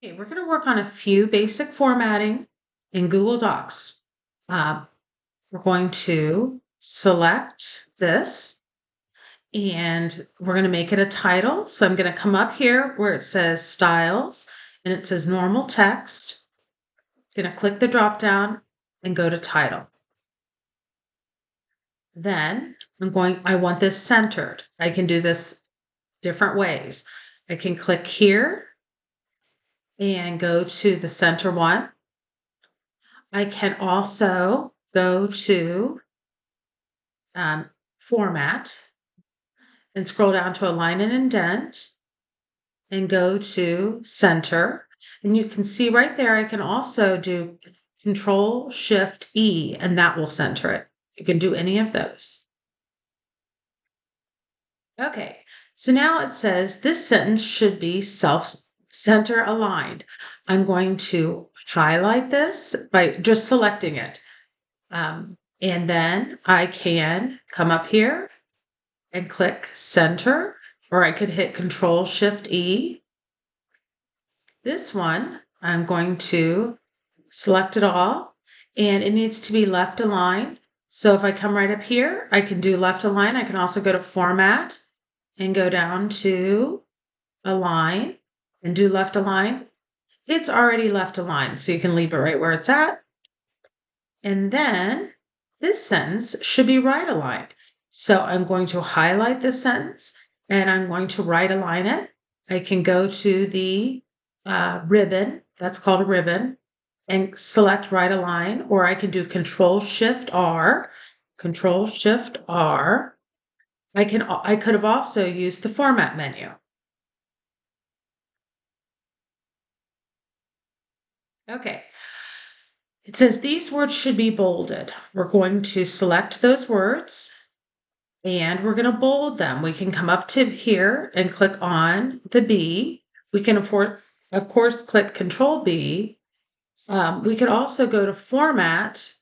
Okay, we're going to work on a few basic formatting in Google Docs. Uh, we're going to select this and we're going to make it a title. So I'm going to come up here where it says styles and it says normal text. I'm going to click the drop down and go to title. Then I want this centered. I can do this different ways. I can click here and go to the center one. I can also go to format and scroll down to align and indent and go to center. And you can see right there, I can also do Control Shift E and that will center it. You can do any of those. Okay, so now it says this sentence should be self-center aligned. I'm going to highlight this by just selecting it. And then I can come up here and click center, or I could hit Control Shift E. This one, I'm going to select it all and it needs to be left aligned. So if I come right up here, I can do left align. I can also go to format and go down to align and do left align. It's already left aligned, so you can leave it right where it's at. And then this sentence should be right aligned. So I'm going to highlight this sentence and I'm going to right align it. I can go to the ribbon, that's called a ribbon, and select right align, or I can do Control Shift R, Control Shift R. I could have also used the format menu. Okay. It says these words should be bolded. We're going to select those words and we're going to bold them. We can come up to here and click on the B. We can, of course, click Control B. We could also go to Format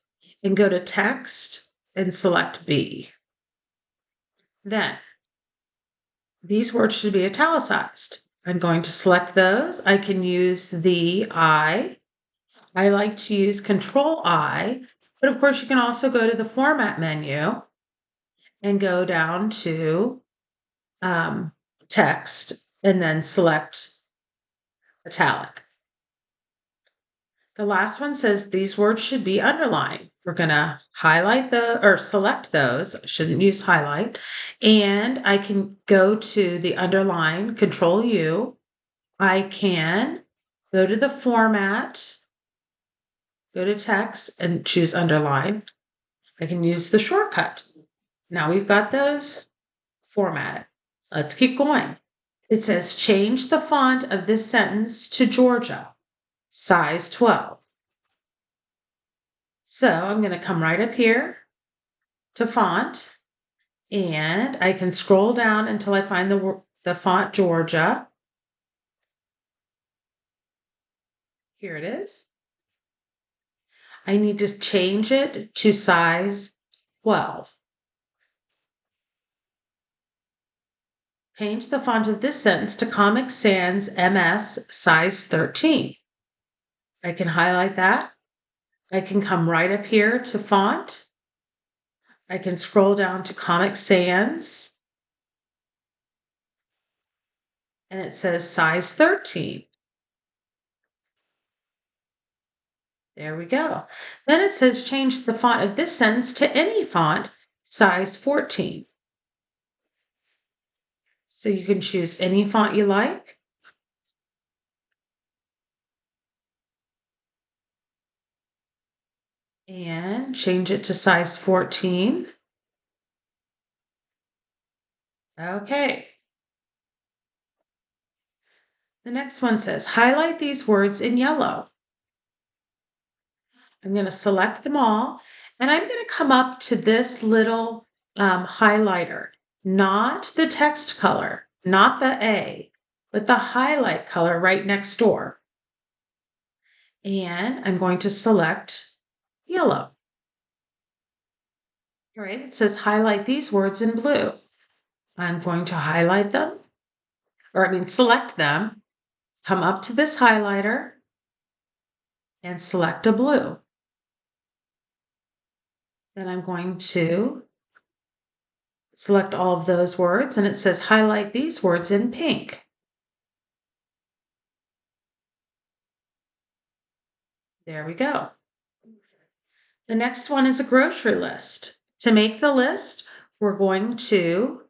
and go to Text and select B. Then these words should be italicized. I'm going to select those. I can use the I. I like to use Control I, but of course you can also go to the Format menu and go down to text and then select italic. The last one says these words should be underlined. We're going to select those. I shouldn't use highlight. And I can go to the underline, Control U. I can go to the format, go to text and choose underline. I can use the shortcut. Now we've got those formatted. Let's keep going. It says change the font of this sentence to Georgia, size 12. So I'm going to come right up here to font and I can scroll down until I find the font Georgia. Here it is. I need to change it to size 12. Change the font of this sentence to Comic Sans MS size 13. I can highlight that. I can come right up here to font. I can scroll down to Comic Sans. And it says size 13. There we go. Then it says change the font of this sentence to any font, size 14. So you can choose any font you like. And change it to size 14. Okay. The next one says highlight these words in yellow. I'm going to select them all and I'm going to come up to this little highlighter, not the text color, not the A, but the highlight color right next door. And I'm going to select yellow. All right, it says highlight these words in blue. I'm going to highlight them, select them come up to this highlighter and select a blue. Then I'm going to select all of those words, and it says highlight these words in pink. There we go. The next one is a grocery list. To make the list, we're going to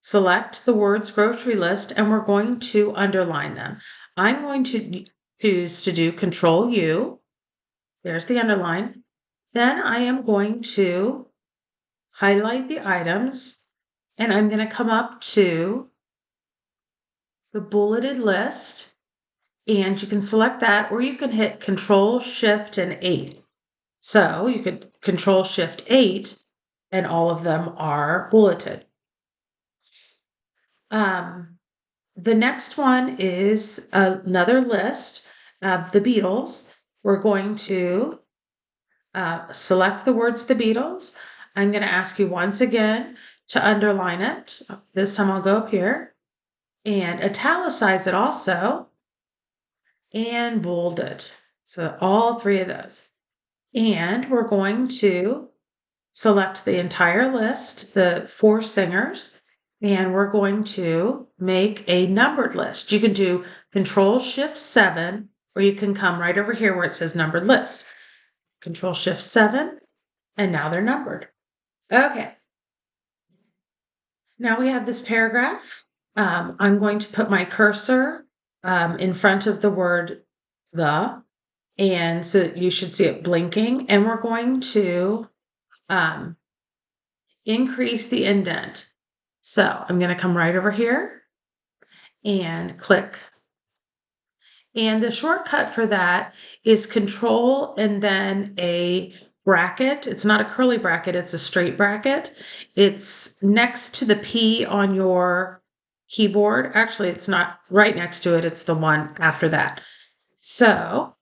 select the words grocery list and we're going to underline them. I'm going to choose to do Control U. There's the underline. Then I am going to highlight the items and I'm going to come up to the bulleted list and you can select that or you can hit Control Shift and 8. So you could Control Shift 8 and all of them are bulleted. The next one is another list of the Beatles. We're going to select the words the Beatles. I'm going to ask you once again to underline it. This time I'll go up here and italicize it also and bold it. So all three of those. And we're going to select the entire list, the 4 singers, and we're going to make a numbered list. You can do Control Shift 7, or you can come right over here where it says numbered list. Control Shift 7, and now they're numbered. Okay. Now we have this paragraph. I'm going to put my cursor in front of the word the, and so you should see it blinking, and we're going to increase the indent. So I'm going to come right over here and click. And the shortcut for that is Control and then a bracket. It's not a curly bracket, it's a straight bracket. It's next to the P on your keyboard. Actually, it's not right next to it, it's the one after that. So,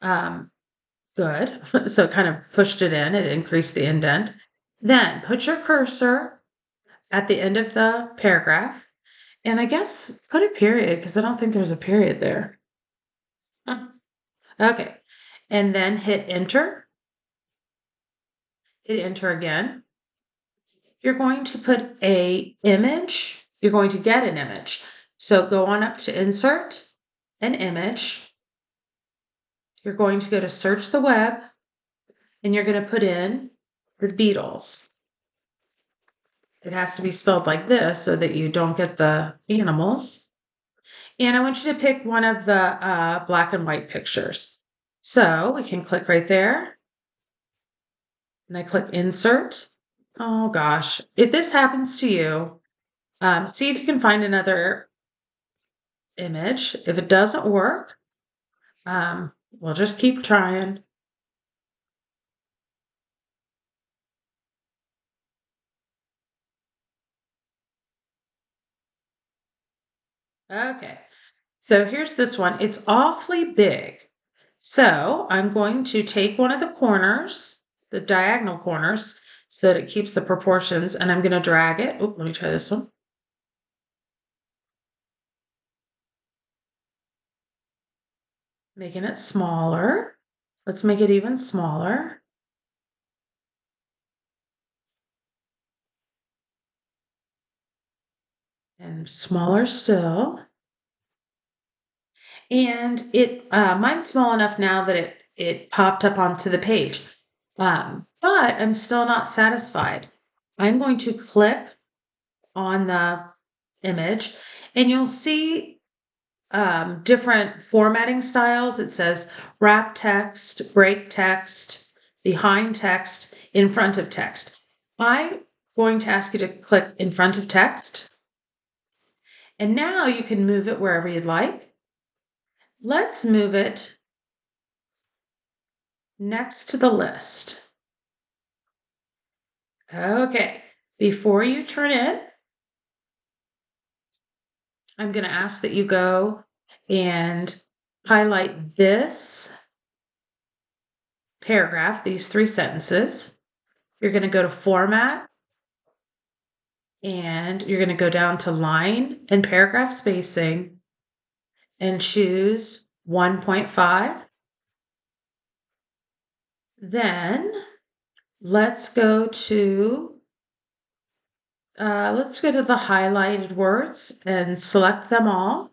good. So it kind of pushed it in, it increased the indent. Then put your cursor at the end of the paragraph. And I guess put a period because I don't think there's a period there. Huh. Okay. And then hit enter. Hit enter again. You're going to put a image. You're going to get an image. So go on up to insert an image. You're going to go to search the web and you're going to put in the Beatles. It has to be spelled like this so that you don't get the animals. And I want you to pick one of the black and white pictures. So we can click right there. And I click insert. Oh gosh, if this happens to you, see if you can find another image. If it doesn't work, we'll just keep trying. Okay, so here's this one. It's awfully big. So I'm going to take one of the corners, the diagonal corners, so that it keeps the proportions, and I'm going to drag it. Oh, let me try this one. Making it smaller. Let's make it even smaller. And smaller still. And mine's small enough now that it popped up onto the page. But I'm still not satisfied. I'm going to click on the image and you'll see different formatting styles. It says wrap text, break text, behind text, in front of text. I'm going to ask you to click in front of text. And now you can move it wherever you'd like. Let's move it next to the list. Okay, before you turn in, I'm going to ask that you go and highlight this paragraph, these 3 sentences. You're going to go to Format, and you're going to go down to Line and Paragraph Spacing, and choose 1.5. Then let's go to the highlighted words and select them all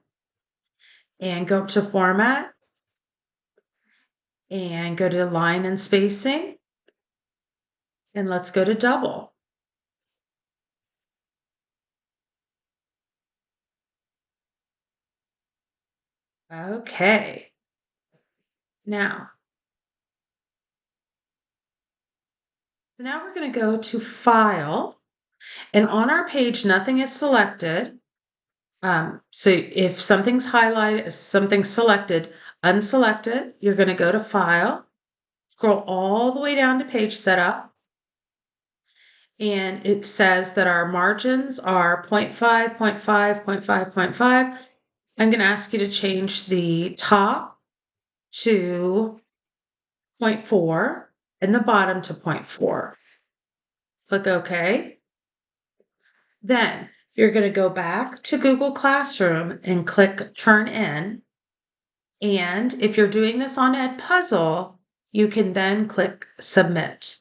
and go to Format and go to Line and Spacing, and let's go to Double. Okay. Now, we're going to go to File, and on our page, nothing is selected. So if something's highlighted, something's selected, unselect it, you're going to go to File, scroll all the way down to Page Setup, and it says that our margins are 0.5, 0.5, 0.5, 0.5. I'm going to ask you to change the top to 0.4 and the bottom to 0.4. Click OK. Then you're going to go back to Google Classroom and click Turn In. And if you're doing this on Edpuzzle, you can then click Submit.